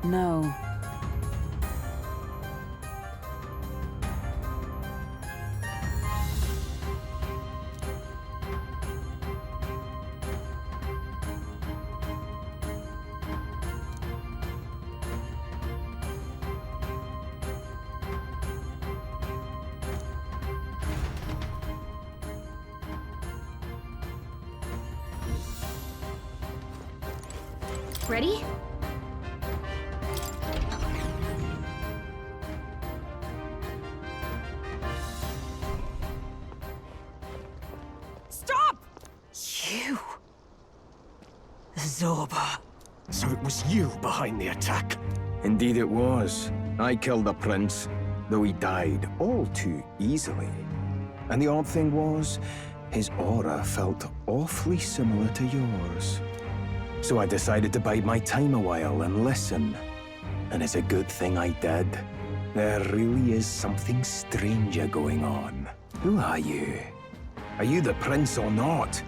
No. Ready? Stop! You! Zorba. So it was you behind the attack? Indeed it was. I killed the prince, though he died all too easily. And the odd thing was, his aura felt awfully similar to yours. So I decided to bide my time a while and listen. And it's a good thing I did. There really is something stranger going on. Who are you? Are you the prince or not?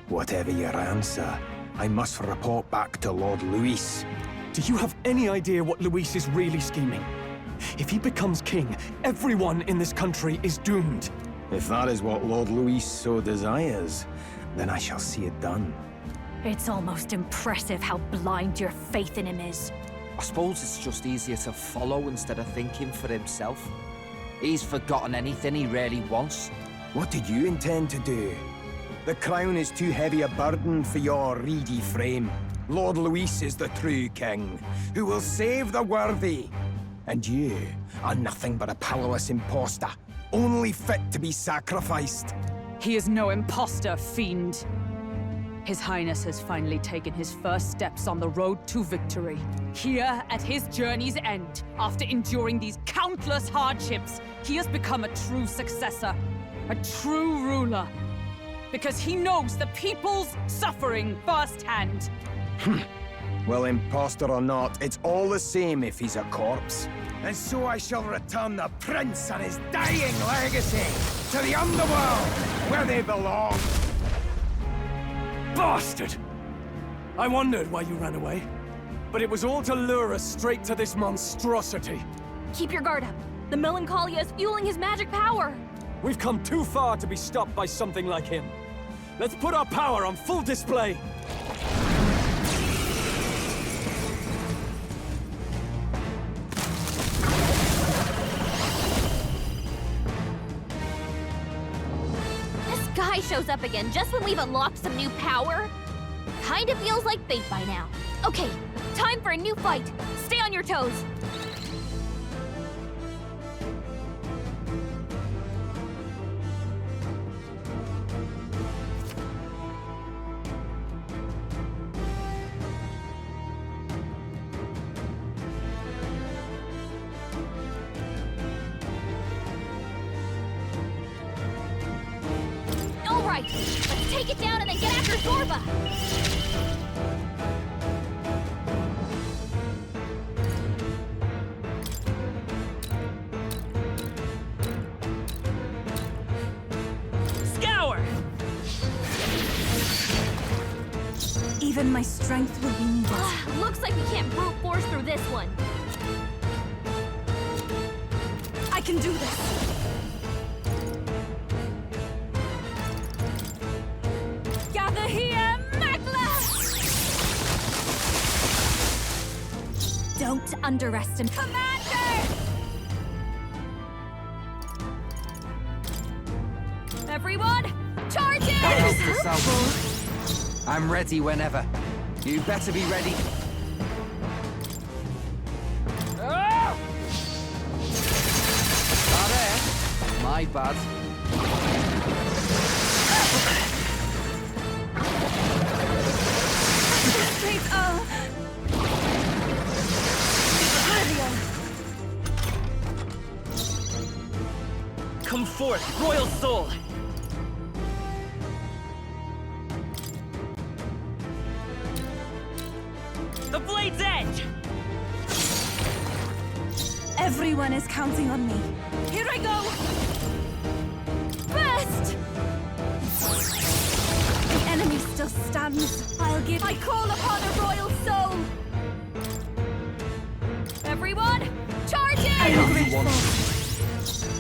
Whatever your answer, I must report back to Lord Luis. Do you have any idea what Luis is really scheming? If he becomes king, everyone in this country is doomed. If that is what Lord Luis so desires, then I shall see it done. It's almost impressive how blind your faith in him is. I suppose it's just easier to follow instead of thinking for himself. He's forgotten anything he really wants. What did you intend to do? The crown is too heavy a burden for your reedy frame. Lord Luis is the true king, who will save the worthy. And you are nothing but a powerless imposter, only fit to be sacrificed. He is no imposter, fiend. His Highness has finally taken his first steps on the road to victory. Here, at his journey's end, after enduring these countless hardships, he has become a true successor, a true ruler. Because he knows the people's suffering firsthand. Well, imposter or not, it's all the same if he's a corpse. And so I shall return the prince and his dying legacy to the underworld, where they belong. Bastard! I wondered why you ran away, but it was all to lure us straight to this monstrosity. Keep your guard up. The melancholia is fueling his magic power. We've come too far to be stopped by something like him. Let's put our power on full display. This guy shows up again just when we've unlocked some new power. Kinda feels like fate by now. Okay, time for a new fight. Stay on your toes. Alright, let's take it down and then get after Zorba! Scour! Even my strength will be needed. Looks like we can't brute force through this one. I can do this! Gather here, Magla! Don't underestimate. Commander! Everyone, charge Help it! yourself. I'm ready whenever. You better be ready. Ah! Ah, there. My bad. Come forth, royal soul! The blade's edge! Everyone is counting on me. Here I go! Best! The enemy still stands. I call upon a royal soul!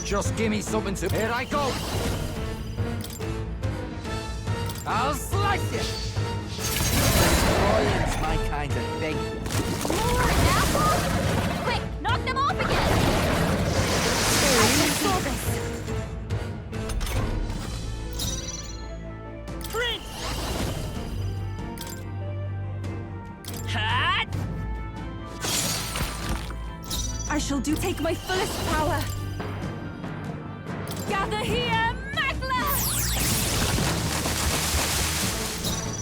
Just give me something to... Here I go! I'll slice you! Destroying's my kind of thing. More apples? Quick, knock them off again! I can solve this. Prince! Hat! I shall take my fullest power. Gather here, Magla!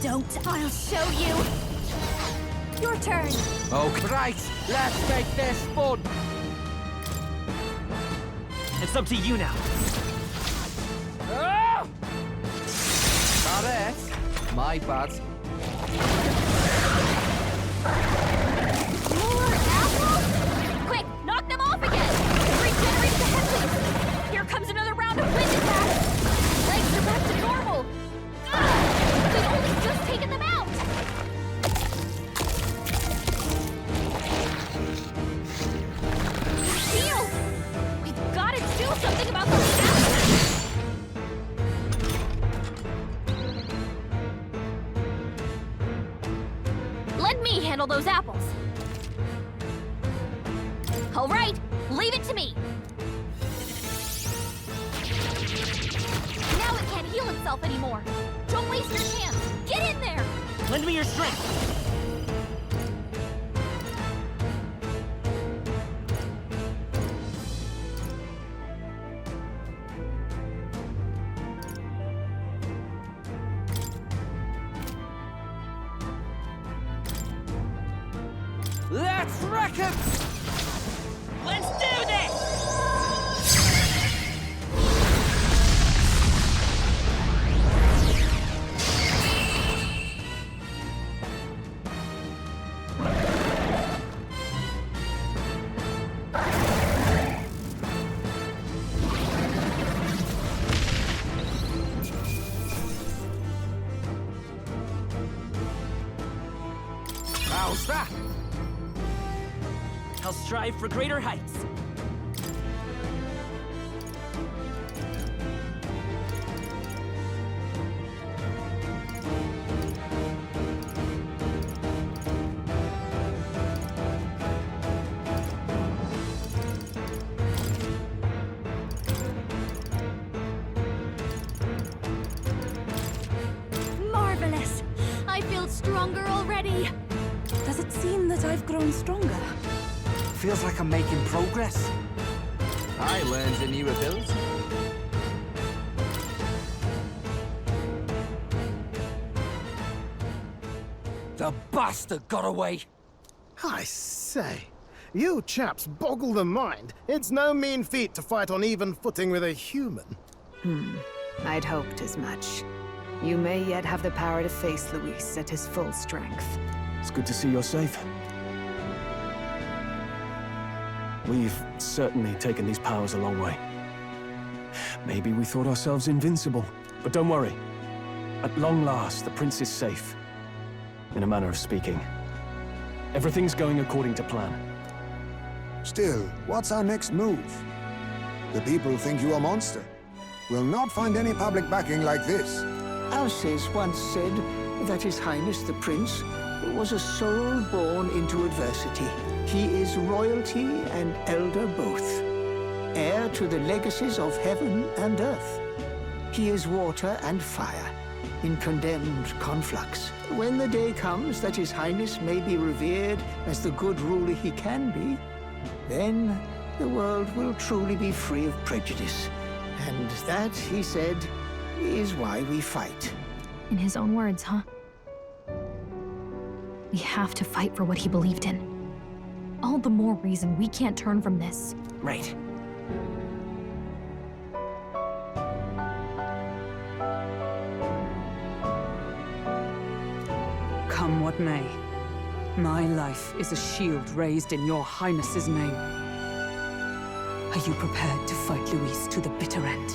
Don't, I'll show you. Your turn. Oh, Christ! Let's make this fun! It's up to you now. Ah! Not it. My bad. More apples? Quick, knock them off again! Regenerate the headlights! Here comes another round of wind attacks! Legs are back to normal! Ugh! We've only just taken them out! Shield! We've got to do something about those apples! Let me handle those apples. All right, leave it to me. Now it can't heal itself anymore. Don't waste your chance. Get in there. Lend me your strength. Let's wreck him! Let's do this! How's that? I'll strive for greater heights. Marvelous. I feel stronger already. Does it seem that I've grown stronger? Feels like I'm making progress. I learned a new ability. The bastard got away! I say, you chaps boggle the mind. It's no mean feat to fight on even footing with a human. I'd hoped as much. You may yet have the power to face Luis at his full strength. It's good to see you're safe. We've certainly taken these powers a long way. Maybe we thought ourselves invincible, but don't worry. At long last, the prince is safe. In a manner of speaking. Everything's going according to plan. Still, what's our next move? The people think you a monster. We'll not find any public backing like this. Alces once said that His Highness the Prince was a soul born into adversity. He is royalty and elder both, heir to the legacies of heaven and earth. He is water and fire, in condemned conflux. When the day comes that His Highness may be revered as the good ruler he can be, then the world will truly be free of prejudice. And that, he said, is why we fight. In his own words, huh? We have to fight for what he believed in. All the more reason we can't turn from this. Right. Come what may, my life is a shield raised in your highness's name. Are you prepared to fight Luis to the bitter end?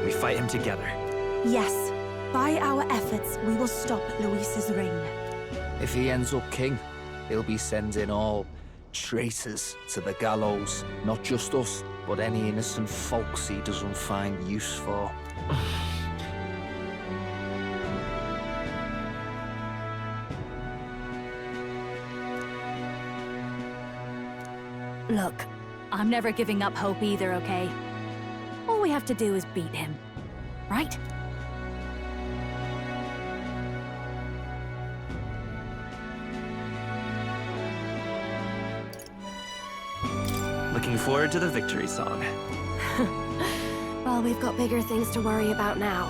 We fight him together. Yes. By our efforts, we will stop Luis's reign. If he ends up king, he'll be sending all traitors to the gallows. Not just us, but any innocent folks he doesn't find use for. Look, I'm never giving up hope either, okay? All we have to do is beat him, right? Looking forward to the victory song. Well, we've got bigger things to worry about now.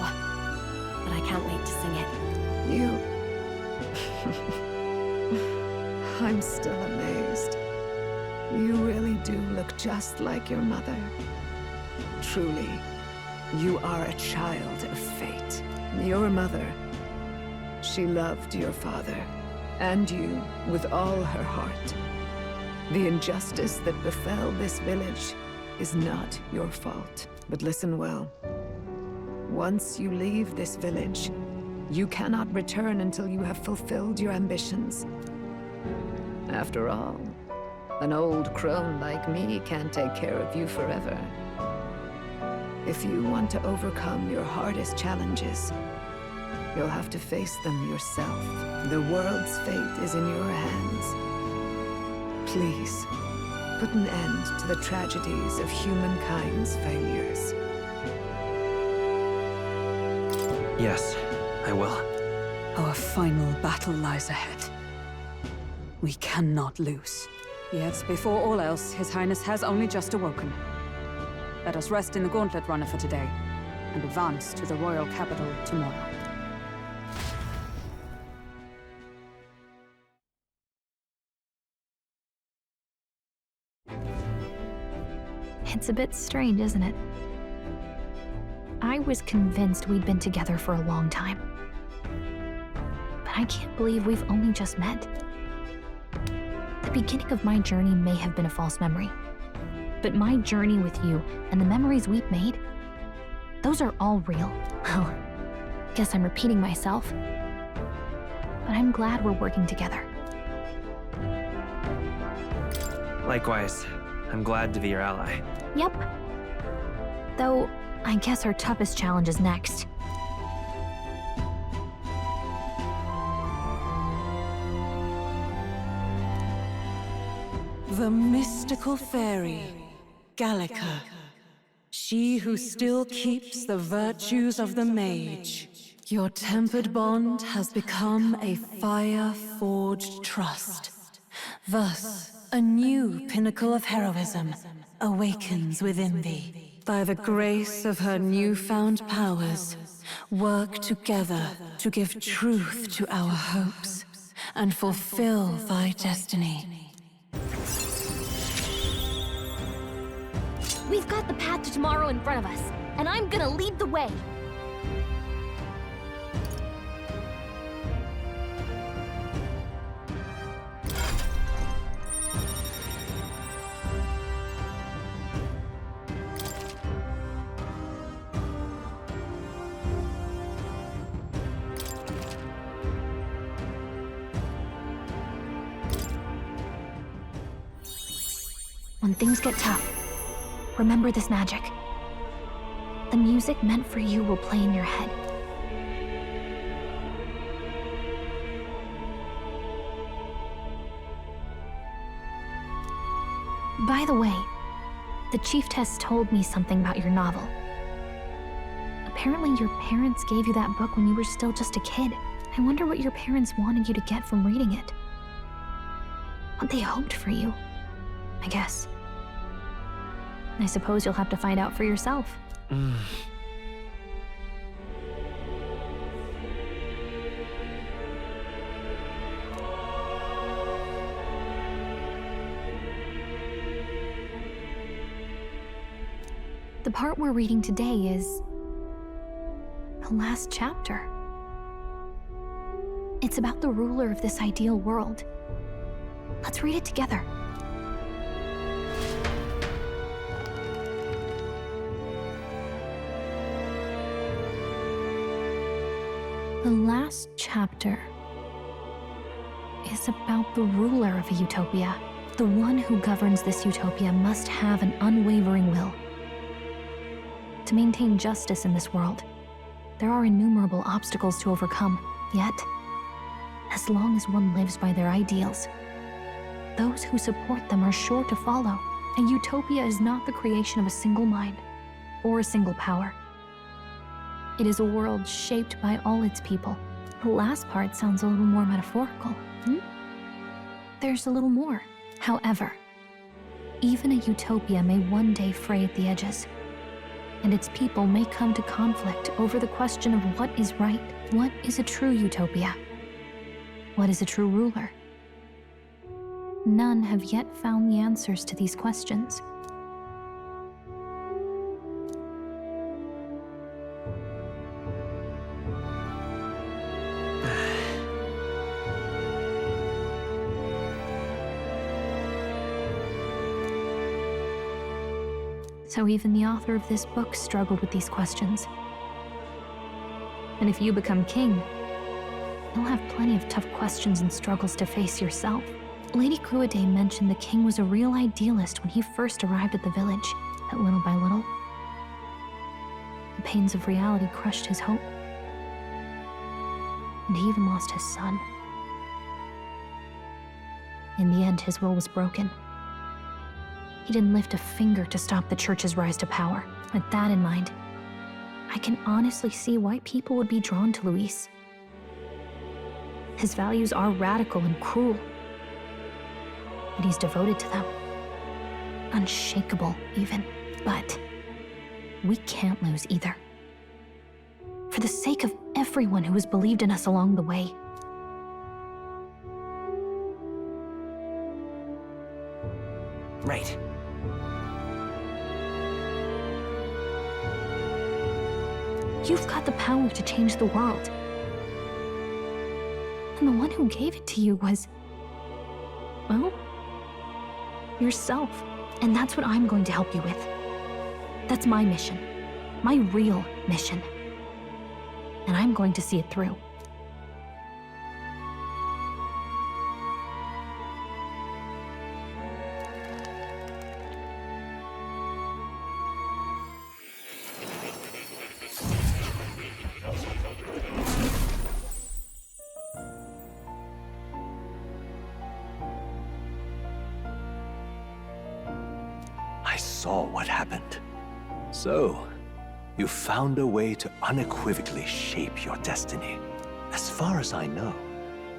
But I can't wait to sing it. I'm still amazed. You really do look just like your mother. Truly, you are a child of fate. Your mother, she loved your father, and you with all her heart. The injustice that befell this village is not your fault. But listen well. Once you leave this village, you cannot return until you have fulfilled your ambitions. After all, an old crone like me can't take care of you forever. If you want to overcome your hardest challenges, you'll have to face them yourself. The world's fate is in your hands. Please, put an end to the tragedies of humankind's failures. Yes, I will. Our final battle lies ahead. We cannot lose. Yet, before all else, His Highness has only just awoken. Let us rest in the Gauntlet Runner for today, and advance to the royal capital tomorrow. It's a bit strange, isn't it? I was convinced we'd been together for a long time. But I can't believe we've only just met. The beginning of my journey may have been a false memory. But my journey with you and the memories we've made, those are all real. Oh, guess I'm repeating myself. But I'm glad we're working together. Likewise, I'm glad to be your ally. Yep. Though, I guess our toughest challenge is next. The mystical fairy, Gallica. She who still keeps the virtues of the mage. Your tempered bond has become a fire-forged trust. Thus, a new pinnacle of heroism awakens within thee. By the grace of her newfound powers, work together to give truth to our hopes and fulfill thy destiny. We've got the path to tomorrow in front of us, and I'm gonna lead the way. When things get tough, remember this magic. The music meant for you will play in your head. By the way, the chiefess told me something about your novel. Apparently your parents gave you that book when you were still just a kid. I wonder what your parents wanted you to get from reading it. What they hoped for you, I guess. I suppose you'll have to find out for yourself. The part we're reading today is the last chapter. It's about the ruler of this ideal world. Let's read it together. The last chapter is about the ruler of a utopia. The one who governs this utopia must have an unwavering will. To maintain justice in this world, there are innumerable obstacles to overcome. Yet, as long as one lives by their ideals, those who support them are sure to follow. A utopia is not the creation of a single mind or a single power. It is a world shaped by all its people. The last part sounds a little more metaphorical. There's a little more. However, even a utopia may one day fray at the edges, and its people may come to conflict over the question of what is right. What is a true utopia? What is a true ruler? None have yet found the answers to these questions. So even the author of this book struggled with these questions. And if you become king, you'll have plenty of tough questions and struggles to face yourself. Lady Cruiday mentioned the king was a real idealist when he first arrived at the village, that little by little, the pains of reality crushed his hope. And he even lost his son. In the end, his will was broken. He didn't lift a finger to stop the church's rise to power. With that in mind, I can honestly see why people would be drawn to Luis. His values are radical and cruel, but he's devoted to them. Unshakable, even. But we can't lose either. For the sake of everyone who has believed in us along the way. Right. You've got the power to change the world. And the one who gave it to you was, well, yourself. And that's what I'm going to help you with. That's my mission. My real mission. And I'm going to see it through. I saw what happened. So, you found a way to unequivocally shape your destiny. As far as I know,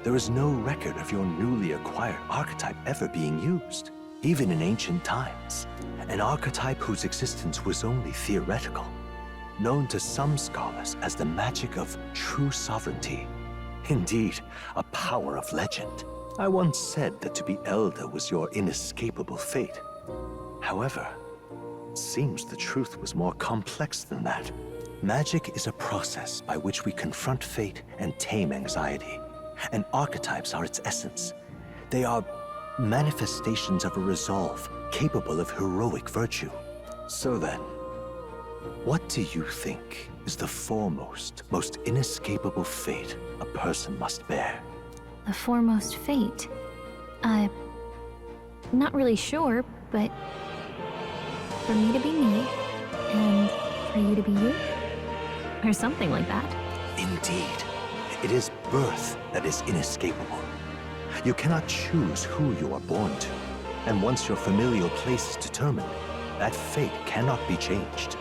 there is no record of your newly acquired archetype ever being used, even in ancient times. An archetype whose existence was only theoretical, known to some scholars as the magic of true sovereignty. Indeed, a power of legend. I once said that to be elder was your inescapable fate. However, it seems the truth was more complex than that. Magic is a process by which we confront fate and tame anxiety, and archetypes are its essence. They are manifestations of a resolve capable of heroic virtue. So then, what do you think is the foremost, most inescapable fate a person must bear? The foremost fate? Not really sure, but for me to be me, and for you to be you? Or something like that. Indeed. It is birth that is inescapable. You cannot choose who you are born to. And once your familial place is determined, that fate cannot be changed.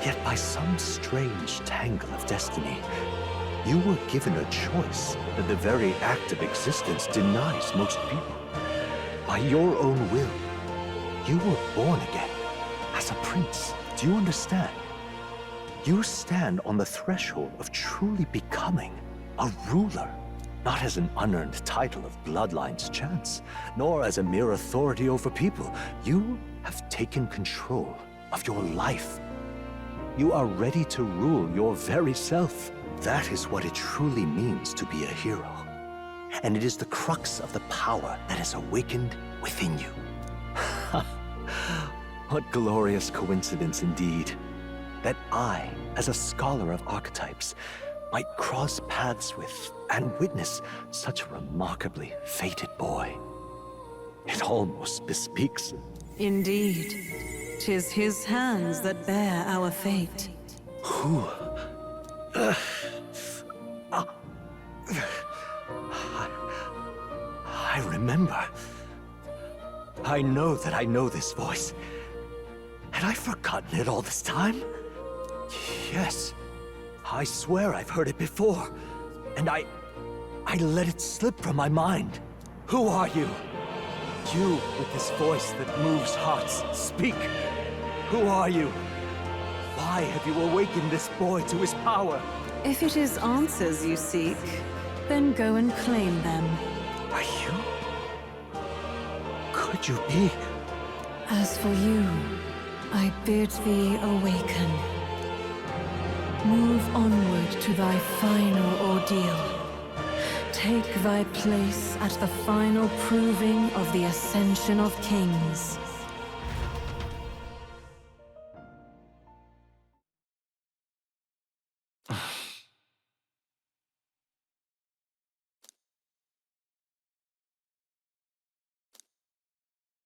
Yet by some strange tangle of destiny, you were given a choice that the very act of existence denies most people. By your own will, you were born again. As a prince, do you understand? You stand on the threshold of truly becoming a ruler, not as an unearned title of bloodline's chance, nor as a mere authority over people. You have taken control of your life. You are ready to rule your very self. That is what it truly means to be a hero. And it is the crux of the power that is awakened within you. What glorious coincidence indeed, that I, as a scholar of archetypes, might cross paths with and witness such a remarkably fated boy. It almost bespeaks. Indeed. 'Tis his hands that bear our fate. Who? I remember. I know that I know this voice. Had I forgotten it all this time? Yes. I swear I've heard it before. And I let it slip from my mind. Who are you? You with this voice that moves hearts. Speak. Who are you? Why have you awakened this boy to his power? If it is answers you seek, then go and claim them. Are you? Could you be? As for you, I bid thee awaken. Move onward to thy final ordeal. Take thy place at the final proving of the Ascension of Kings.